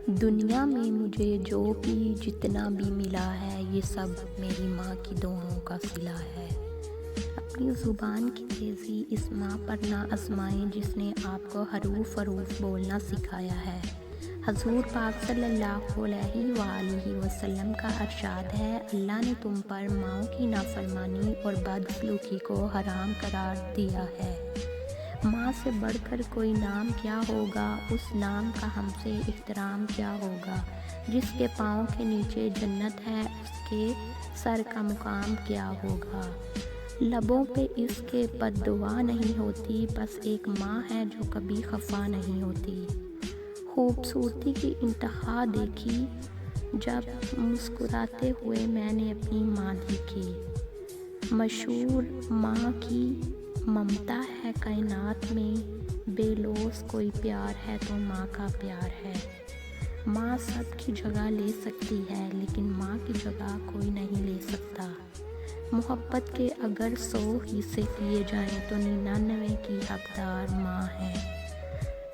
دنیا میں مجھے جو بھی جتنا بھی ملا ہے یہ سب میری ماں کی دعاؤں کا صلہ ہے۔ اپنی زبان کی تیزی اس ماں پر نہ آزمائیں جس نے آپ کو حروف حروف بولنا سکھایا ہے۔ حضور پاک صلی اللہ علیہ وآلہ وسلم کا ارشاد ہے، اللہ نے تم پر ماؤں کی نافرمانی اور بدسلوکی کو حرام قرار دیا ہے۔ ماں سے بڑھ کر کوئی نام کیا ہوگا، اس نام کا ہم سے احترام کیا ہوگا۔ جس کے پاؤں کے نیچے جنت ہے اس کے سر کا مقام کیا ہوگا۔ لبوں پہ اس کے بد دعا نہیں ہوتی، بس ایک ماں ہے جو کبھی خفا نہیں ہوتی۔ خوبصورتی کی انتہا دیکھی جب مسکراتے ہوئے میں نے اپنی ماں دیکھی۔ مشہور ماں کی ممتا ہے کائنات میں، بے لوث کوئی پیار ہے تو ماں کا پیار ہے۔ ماں سب کی جگہ لے سکتی ہے لیکن ماں کی جگہ کوئی نہیں لے سکتا۔ محبت کے اگر 100 حصے کیے جائیں تو 99 کی حقدار ماں ہے۔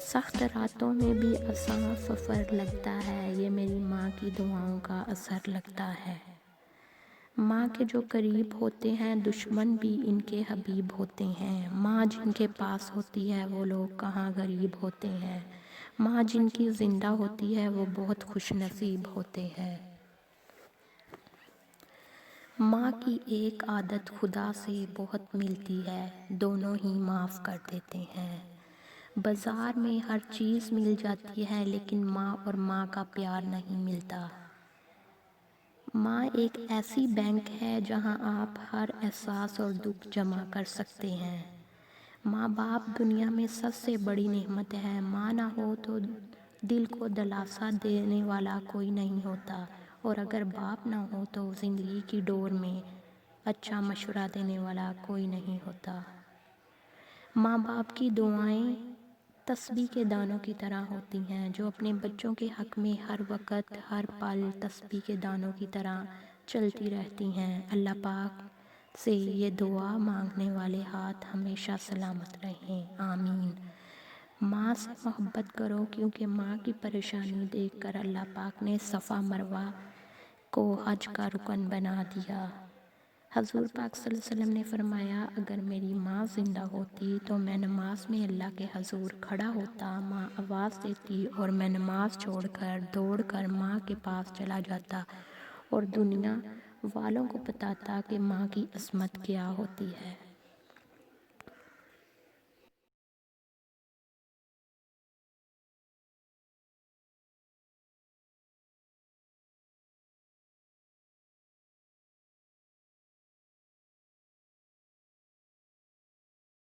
سخت راتوں میں بھی آسان سفر لگتا ہے، یہ میری ماں کی دعاؤں کا اثر لگتا ہے۔ ماں کے جو قریب ہوتے ہیں دشمن بھی ان کے حبیب ہوتے ہیں۔ ماں جن کے پاس ہوتی ہے وہ لوگ کہاں غریب ہوتے ہیں۔ ماں جن کی زندہ ہوتی ہے وہ بہت خوش نصیب ہوتے ہیں۔ ماں کی ایک عادت خدا سے بہت ملتی ہے، دونوں ہی معاف کر دیتے ہیں۔ بازار میں ہر چیز مل جاتی ہے لیکن ماں اور ماں کا پیار نہیں ملتا۔ ماں ایک ایسی بینک ہے جہاں آپ ہر احساس اور دکھ جمع کر سکتے ہیں۔ ماں باپ دنیا میں سب سے بڑی نعمت ہے۔ ماں نہ ہو تو دل کو دلاسا دینے والا کوئی نہیں ہوتا، اور اگر باپ نہ ہو تو زندگی کی ڈور میں اچھا مشورہ دینے والا کوئی نہیں ہوتا۔ ماں باپ کی دعائیں تسبیح کے دانوں کی طرح ہوتی ہیں جو اپنے بچوں کے حق میں ہر وقت ہر پل تسبیح کے دانوں کی طرح چلتی رہتی ہیں۔ اللہ پاک سے یہ دعا مانگنے والے ہاتھ ہمیشہ سلامت رہیں، آمین۔ ماں سے محبت کرو کیونکہ ماں کی پریشانی دیکھ کر اللہ پاک نے صفا مروہ کو حج کا رکن بنا دیا۔ حضور پاک صلی اللہ علیہ وسلم نے فرمایا، اگر میری ماں زندہ ہوتی تو میں نماز میں اللہ کے حضور کھڑا ہوتا، ماں آواز دیتی اور میں نماز چھوڑ کر دوڑ کر ماں کے پاس چلا جاتا اور دنیا والوں کو بتاتا کہ ماں کی عظمت کیا ہوتی ہے۔